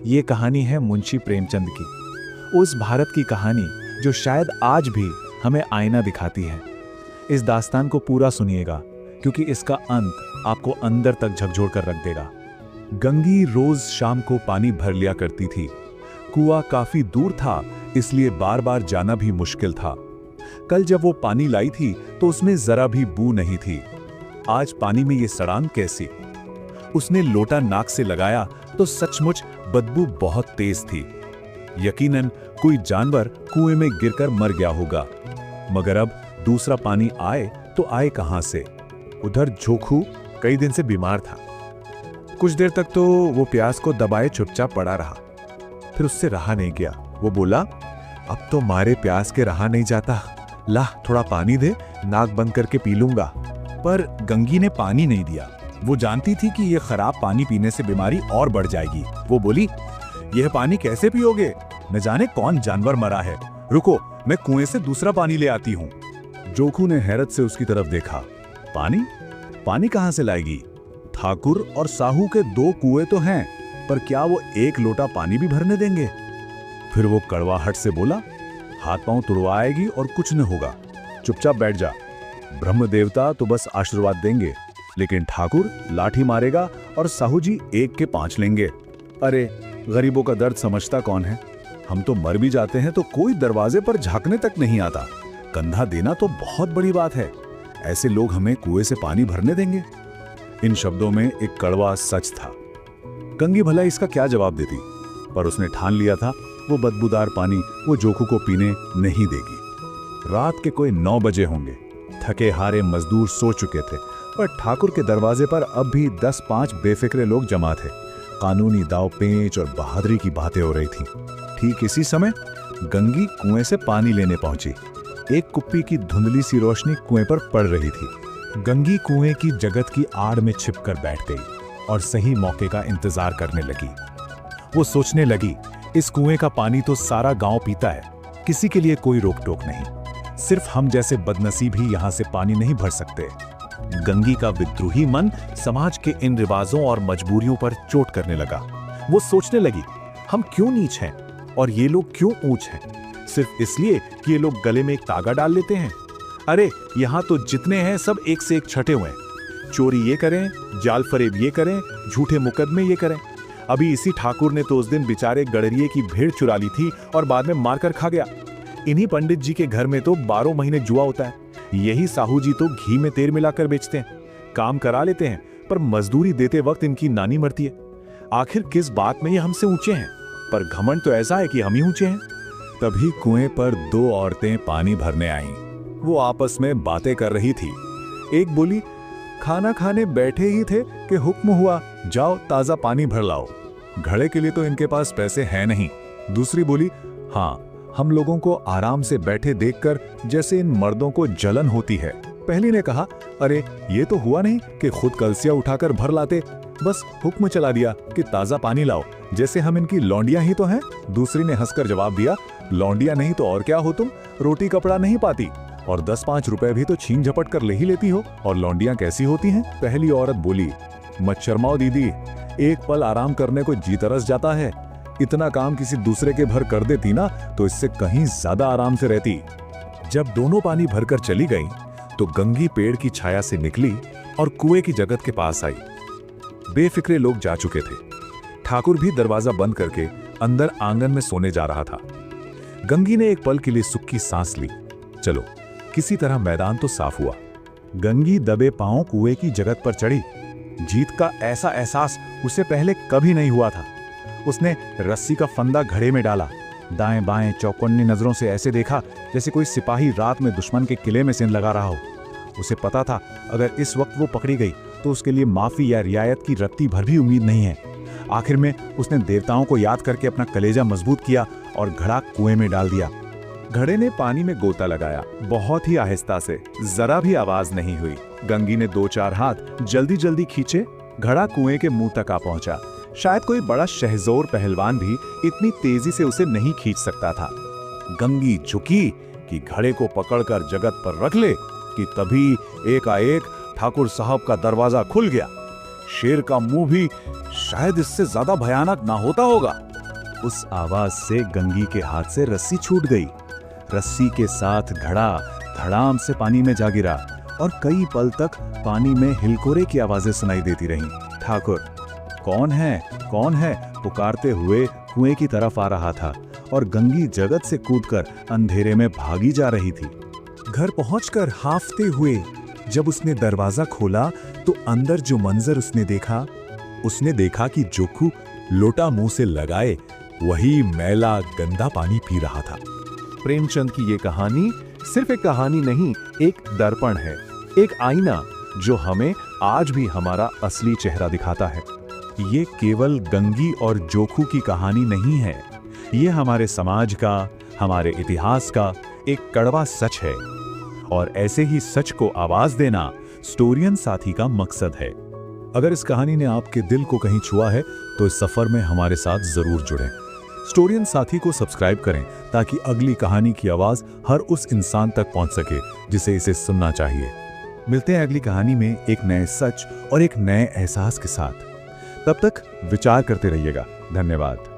ये कहानी है मुंशी प्रेमचंद की, उस भारत की कहानी जो शायद आज भी हमें आईना दिखाती है। इस दास्तान को पूरा सुनिएगा क्योंकि इसका अंत आपको अंदर तक झकझोर कर रख देगा। गंगी रोज शाम को पानी भर लिया करती थी। कुआं काफी दूर था, इसलिए बार बार जाना भी मुश्किल था। कल जब वो पानी लाई थी तो उसमें जरा भी बू नहीं थी। आज पानी में ये सड़ांग कैसी? उसने लोटा नाक से लगाया तो सचमुच बदबू बहुत तेज थी। यकीनन कोई जानवर कुएं में गिरकर मर गया होगा। मगर अब दूसरा पानी आए तो आए कहां से? उधर जोखू कई दिन से बीमार था। कुछ देर तक तो वो प्यास को दबाए चुपचाप पड़ा रहा, फिर उससे रहा नहीं गया। वो बोला, अब तो मारे प्यास के रहा नहीं जाता, ला थोड़ा पानी दे, नाक बंद करके पी लूंगा। पर गंगी ने पानी नहीं दिया। वो जानती थी कि यह खराब पानी पीने से बीमारी और बढ़ जाएगी। वो बोली, यह पानी कैसे पियोगे? न जाने कौन जानवर मरा है। रुको, मैं कुएं से दूसरा पानी ले आती हूँ। जोखू ने हैरत से उसकी तरफ देखा। पानी? पानी कहां से लाएगी? ठाकुर और साहू के 2 कुएं तो हैं, पर क्या वो 1 लोटा पानी भी भरने देंगे? फिर वो कड़वाहट से बोला, हाथ पांव तुड़वाएगी और कुछ न होगा, चुपचाप बैठ जा। ब्रह्म देवता तो बस आशीर्वाद देंगे, लेकिन ठाकुर लाठी मारेगा और साहू जी 1 के 5 लेंगे। अरे गरीबों का दर्द समझता कौन है? हम तो मर भी जाते हैं तो कोई दरवाजे पर झांकने तक नहीं आता। कंधा देना तो बहुत बड़ी बात है। ऐसे लोग हमें कुएं से पानी भरने देंगे? इन शब्दों में एक कड़वा सच था। गंगी भला इसका क्या जवाब देती, पर उसने ठान लिया था वो बदबूदार पानी वो जोखू को पीने नहीं देगी। रात के कोई 9 बजे होंगे। थके हारे मजदूर सो चुके थे, पर ठाकुर के दरवाजे पर अब भी 10-5 बेफिक्रे लोग जमा थे। कानूनी दाव पेंच और बहादुरी की बातें हो रही थीं। ठीक इसी समय गंगी कुएं से पानी लेने पहुंची। एक कुप्पी की धुंधली सी रोशनी कुएं पर पड़ रही थी। गंगी कुएं की जगत की आड़ में छिपकर बैठ गई और सही मौके का इंतजार करने लगी। वो सोचने लगी, इस कुएं का पानी तो सारा गांव पीता है, किसी के लिए कोई रोक टोक नहीं। सिर्फ हम जैसे बदनसीब ही यहां से पानी नहीं भर सकते। गंगी का विद्रोही मन समाज के इन रिवाजों और मजबूरियों पर चोट करने लगा। वो सोचने लगी, हम क्यों नीच हैं और ये लोग क्यों ऊंच हैं? सिर्फ इसलिए कि ये लोग गले में एक तागा डाल लेते हैं। अरे यहाँ तो जितने हैं सब एक से एक छटे हुए हैं। चोरी ये करें, जाल फरेब ये करें, झूठे मुकदमे ये करें। अभी इसी ठाकुर ने तो उस दिन बेचारे गड़रिये की भेड़ चुरा ली थी और बाद में मारकर खा गया। इन्हीं पंडित जी के घर में तो 12 महीने जुआ होता है। यही साहू जी तो घी में तेल मिलाकर बेचते हैं। काम करा लेते हैं, पर मजदूरी देते वक्त इनकी नानी मरती है। आखिर किस बात में ये हमसे ऊंचे हैं? पर घमंड तो ऐसा है कि हम ही ऊंचे हैं। तभी कुएं पर 2 औरतें पानी भरने आईं। वो आपस में बातें कर रही थी। एक बोली, खाना खाने बैठे ही थे कि हुक्म हुआ, जाओ ताजा पानी भर लाओ। घड़े के लिए तो इनके पास पैसे हैं नहीं। दूसरी बोली, हाँ, हम लोगों को आराम से बैठे देखकर जैसे इन मर्दों को जलन होती है। पहली ने कहा, अरे ये तो हुआ नहीं कि खुद कलसिया उठाकर भर लाते, बस हुक्म चला दिया कि ताजा पानी लाओ, जैसे हम इनकी लौंडियां ही तो हैं। दूसरी ने हंसकर जवाब दिया, लौंडियां नहीं तो और क्या हो तुम? रोटी कपड़ा नहीं पाती और 10-5 रुपए भी तो छीन झपट कर ले ही लेती हो, और लौंडियां कैसी होती हैं? पहली औरत बोली, मत शर्माओ दीदी, एक पल आराम करने को जी तरस जाता है। इतना काम किसी दूसरे के भर कर देती ना तो इससे कहीं ज्यादा आराम से रहती। जब दोनों पानी भरकर चली गईं, तो गंगी पेड़ की छाया से निकली और कुएं की जगत के पास आई। बेफिक्रे लोग जा चुके थे। ठाकुर भी दरवाजा बंद करके अंदर आंगन में सोने जा रहा था। गंगी ने एक पल के लिए सुख की सांस ली। चलो, किसी तरह मैदान तो साफ हुआ। गंगी दबे पांव कुएं की जगत पर चढ़ी। जीत का ऐसा एहसास उसे पहले कभी नहीं हुआ था। उसने रस्सी का फंदा घड़े में डाला, दाएं बाएं चौकन्नी नजरों से ऐसे देखा जैसे कोई सिपाही रात में दुश्मन के किले में सेंध लगा रहा हो। उसे पता था अगर इस वक्त वो पकड़ी गई तो उसके लिए माफी या रियायत की रत्ती भर भी उम्मीद नहीं है। आखिर में उसने देवताओं को याद करके अपना कलेजा मजबूत किया और घड़ा कुएं में डाल दिया। घड़े ने पानी में गोता लगाया, बहुत ही आहिस्ता से, जरा भी आवाज नहीं हुई। गंगी ने 2-4 हाथ जल्दी जल्दी खींचे, घड़ा कुएं के मुंह तक आ पहुंचा। शायद कोई बड़ा शहजोर पहलवान भी इतनी तेजी से उसे नहीं खींच सकता था। गंगी झुकी कि घड़े को पकड़कर जगत पर रख ले कि तभी एकाएक ठाकुर साहब का दरवाजा खुल गया। शेर का मुंह भी शायद इससे ज्यादा भयानक ना होता होगा। उस आवाज से गंगी के हाथ से रस्सी छूट गई। रस्सी के साथ घड़ा धड़ाम से पानी में जा गिरा और कई पल तक पानी में हिलकोरे की आवाजें सुनाई देती रहीं। ठाकुर कौन है पुकारते हुए कुएं की तरफ आ रहा था और गंगी जगत से कूदकर अंधेरे में भागी जा रही थी। घर पहुंचकर हांफते हुए जब उसने दरवाजा खोला तो अंदर जो मंजर उसने देखा कि जोखू लोटा मुंह से लगाए वही मैला गंदा पानी पी रहा था। प्रेमचंद की ये कहानी सिर्फ एक कहानी नहीं, एक दर्पण है, एक आईना जो हमें आज भी हमारा असली चेहरा दिखाता है। ये केवल गंगी और जोखू की कहानी नहीं है, ये हमारे समाज का, हमारे इतिहास का एक कड़वा सच है। और ऐसे ही सच को आवाज देना स्टोरियन साथी का मकसद है। अगर इस कहानी ने आपके दिल को कहीं छुआ है तो इस सफर में हमारे साथ जरूर जुड़ें। स्टोरियन साथी को सब्सक्राइब करें ताकि अगली कहानी की आवाज हर उस इंसान तक पहुंच सके जिसे इसे सुनना चाहिए। मिलते हैं अगली कहानी में एक नए सच और एक नए एहसास के साथ। तब तक विचार करते रहिएगा। धन्यवाद।